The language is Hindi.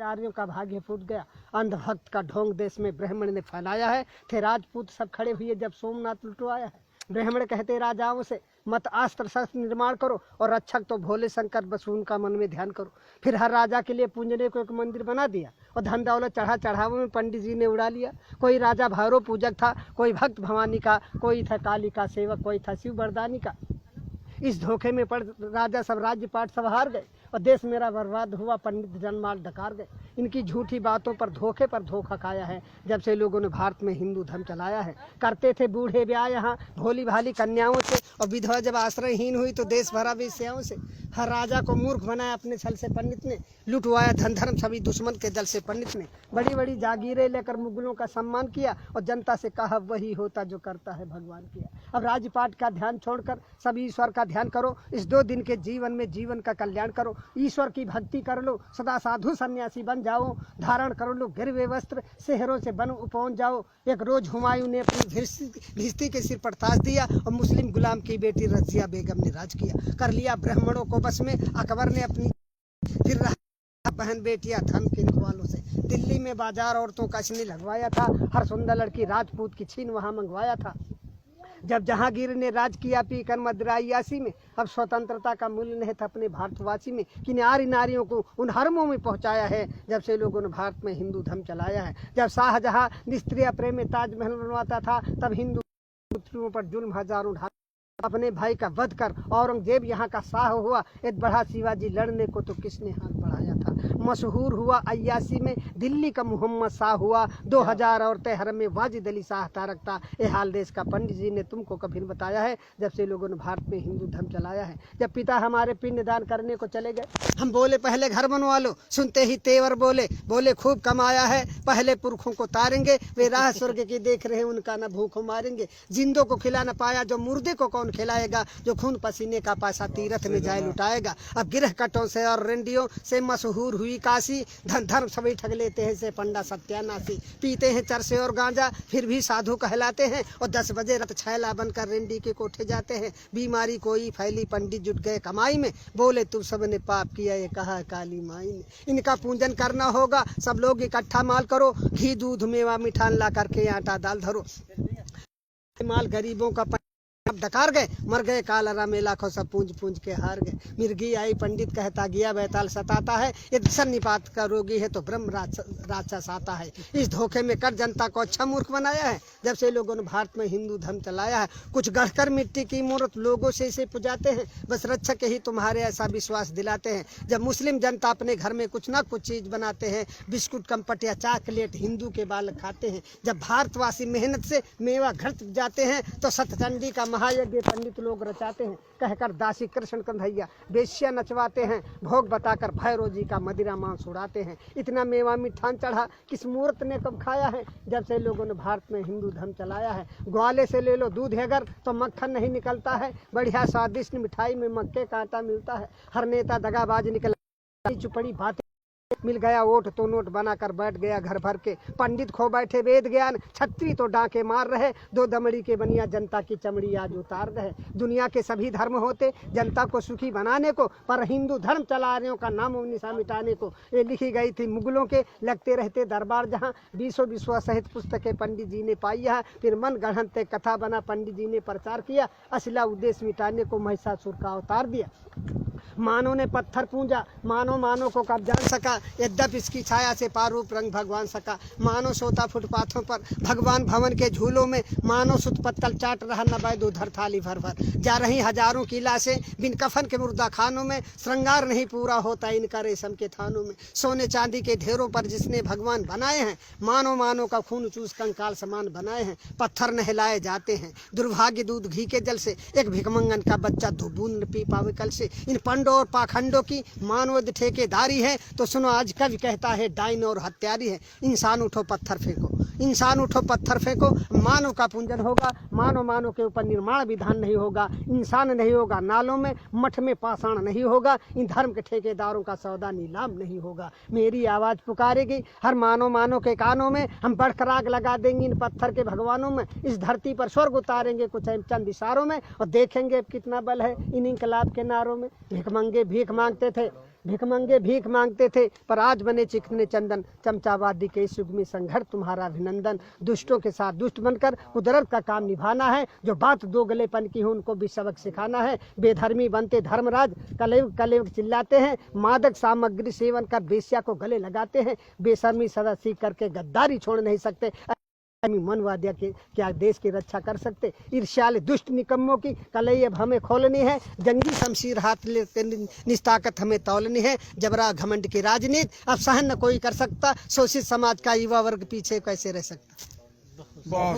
आर्यों का भाग्य फूट गया। अंधभक्त का ढोंग देश में ब्राह्मण ने फैलाया है। थे राजपूत सब खड़े हुए जब सोमनाथ लुटवाया है। ब्राह्मण कहते राजाओं से मत अस्त्र शस्त्र निर्माण करो और रक्षक तो भोले शंकर बस उनका मन में ध्यान करो। फिर हर राजा के लिए पूजने को एक मंदिर बना दिया और धन दौलत चढ़ावों में पंडित जी ने उड़ा लिया। कोई राजा भैरव पूजक था, कोई भक्त भवानी का, कोई था काली का सेवक, कोई था शिव बरदानी का। इस धोखे में पड़ राजा सब राज्य पाट सब हार गए और देश मेरा बर्बाद हुआ। पंडित जनमाल डकार गए। इनकी झूठी बातों पर धोखा खाया है जब से लोगों ने भारत में हिंदू धर्म चलाया है। करते थे बूढ़े ब्याह यहाँ भोली भाली कन्याओं से और विधवा जब आश्रयहीन हुई तो देश भरा वेश्याओं से। हर राजा को मूर्ख बनाया अपने छल से पंडित ने। लुटवाया धन धर्म सभी दुश्मन के दल से पंडित ने। बड़ी बड़ी जागीरें लेकर मुगलों का सम्मान किया और जनता से कहा वही होता जो करता है भगवान किया। अब राजपाट का ध्यान छोड़कर सभी ईश्वर का ध्यान करो। इस 2 दिन के जीवन में जीवन का कल्याण करो। ईश्वर की भक्ति कर लो, सदा साधु सन्यासी बन जाओ। धारण कर लो गिरवे वस्त्र, शहरों से बन पहुंच जाओ। एक रोज हुमायूं ने अपनी भिस्ती के सिर पर ताज दिया और मुस्लिम गुलाम की बेटी रजिया बेगम ने राज किया। कर लिया ब्राह्मणों को बस में अकबर ने अपनी। फिर बहन बेटियां धन के वालों से। दिल्ली में बाजार औरतों का इसने लगवाया था। हर सुंदर लड़की राजपूत की छीन वहां मंगवाया था। जब जहांगीर ने राज किया पीकर मदरायासी में, अब स्वतंत्रता का मूल्य नहीं था अपने भारतवासी में। कि नारियों को उन हरमों में पहुंचाया है जब से लोगों ने भारत में हिंदू धर्म चलाया है। जब शाहजहां निस्त्रिय प्रेम में ताजमहल बनवाता था तब हिंदू पुत्रियों पर जुल्म हजारों ढा अपने भाई का वध कर औरंगजेब यहाँ का शाह हुआ। एक बढ़ा शिवाजी लड़ने को तो किसने हाथ बढ़ाया था। मशहूर हुआ अय्यासी में दिल्ली का मोहम्मद शाह हुआ। 2000 औरतें हरम में वाजिद अली शाह रखता। ये हाल देश का पंडित जी ने तुमको कभी बताया है जब से लोगों ने भारत में हिंदू धर्म चलाया है। जब पिता हमारे पिंडदान करने को चले गए हम बोले पहले घर बनवा लो। सुनते ही तेवर बोले खूब कमाया है, पहले पुरखों को तारेंगे। वे राह स्वर्ग की देख रहे उनका न भूखों मारेंगे। जिंदों को खिला न पाया जो मुर्दे को कौन खिलाएगा। जो खून पसीने का पैसा तीरथ में जाए लुटाएगा। अब गिरह कटों से और रेंडियों से मशहूर हुई काशी। धन धर्म सभी ठग लेते हैं से पंडा सत्यानाशी। पीते हैं चरसे और गांजा फिर भी साधु कहलाते हैं और 10 बजे रत छैला बनकर रेंडी के कोठे जाते हैं। बीमारी कोई फैली पंडित जुट गए कमाई में। बोले तुम सबने पाप किया ये कहा काली माई ने। इनका पूजन करना होगा सब लोग इकट्ठा माल करो। घी दूध मेवा मिठान ला करके आटा दाल धरो। माल गरीबों का अब डकार गए मर गए कालरा में लाखों सब पूंज के हार गए। मिर्गी आई पंडित कहता गया बैताल सताता है। ये सन्निपात का रोगी है तो ब्रह्म राक्षस आता है। इस धोखे में कर जनता को अच्छा मूर्ख बनाया है जब से लोगों ने भारत में हिंदू धर्म चलाया है। कुछ गढ़कर मिट्टी की मूर्त लोगों से इसे पुजाते हैं। बस रक्षक ही तुम्हारे ऐसा विश्वास दिलाते हैं। जब मुस्लिम जनता अपने घर में कुछ ना कुछ चीज बनाते हैं, बिस्कुट कम्पट या चॉकलेट हिंदू के बालक खाते हैं। जब भारतवासी मेहनत से मेवा घट जाते हैं तो सतचंडी का महायज्ञ पंडित लोग रचाते हैं। कहकर दासी कृष्ण कन्हैया बेश्या नचवाते हैं। भोग बताकर भैरव जी का मदिरा मांस उड़ाते हैं। इतना मेवा मिठान चढ़ा किस मूर्त ने कब खाया है जब से लोगों ने भारत में हिंदू धर्म चलाया है। ग्वाले से ले लो दूध अगर तो मक्खन नहीं निकलता है। बढ़िया स्वादिष्ट मिठाई में मक्के का आटा मिलता है। हर नेता दगाबाज निकला चुपड़ी बातें मिल गया वोट तो नोट बनाकर बैठ गया घर भर के। पंडित खो बैठे वेद ज्ञान छत्री तो डांके मार रहे। 2 दमड़ी के बनिया जनता की चमड़ी आज उतार रहे। दुनिया के सभी धर्म होते जनता को सुखी बनाने को, पर हिंदू धर्म चलाने का नाम निशा मिटाने को। ये लिखी गई थी मुगलों के लगते रहते दरबार जहाँ। 20 विश्व सहित पुस्तकें पंडित जी ने पाई है। फिर मन गढ़ंते कथा बना पंडित जी ने प्रचार किया। असला उद्देश्य मिटाने को महिषासुर का अवतार दिया। मानव ने पत्थर पूजा मानो को कब जान सका। यद्यप इसकी छाया से पारूप रंग भगवान सका। मानो सोता फुटपाथों पर भगवान भवन के झूलों में। मानो सुत पत्तल चाट रहा न बैद उधर थाली भर भर। जा रही हजारों की लाशें बिन कफन के मुर्दा खानों में। श्रृंगार नहीं पूरा होता इनका रेशम के थानों में। सोने चांदी के ढेरों पर जिसने भगवान बनाए हैं। मानो का खून चूस कंकाल समान बनाए हैं। पत्थर नहलाए जाते हैं दुर्भाग्य दूध घी के जल से। एक भिकमंगन का बच्चा 2 बूंद पी पावे कल से। इन पंडों और पाखंडों की मानव ठेकेदारी है तो सुनो आज कवि कहता है डाइन और हत्यारी है। इंसान उठो पत्थर फेंको, इंसान उठो पत्थर फेंको। मानव का पूजन होगा मानव के ऊपर निर्माण विधान नहीं होगा। इंसान नहीं होगा नालों में, मठ में पाषाण नहीं होगा। इन धर्म के ठेकेदारों का सौदा नीलाम नहीं होगा। मेरी आवाज पुकारेगी हर मानव के कानों में। हम बढ़कर आग लगा देंगे इन पत्थर के भगवानों में। इस धरती पर स्वर्ग उतारेंगे कुछ चंद इशारों में और देखेंगे कितना बल है इन इनकलाब के नारों में। भिकमंगे भीख मांगते थे भिखमंगे भीख मांगते थे पर आज बने चिकने चंदन। चमचावादी के इस युग में संघर्ष तुम्हारा अभिनंदन। दुष्टों के साथ दुष्ट बनकर कुदरत का काम निभाना है। जो बात दो गलेपन की हो उनको भी सबक सिखाना है। बेधर्मी बनते धर्मराज कलयुग कलयुग चिल्लाते हैं। मादक सामग्री सेवन कर बेश्या को गले लगाते हैं। बेशर्मी सदा सीख करके गद्दारी छोड़ नहीं सकते। मनवादिया के क्या देश की रक्षा कर सकते। ईर्ष्याले दुष्ट निकम्मों की कलई अब हमें खोलनी है। जंगी शमशीर हाथ लेते निस्ताकत हमें तौलनी है। जबरा घमंड की राजनीति अब सहन न कोई कर सकता। शोषित समाज का युवा वर्ग पीछे कैसे रह सकता।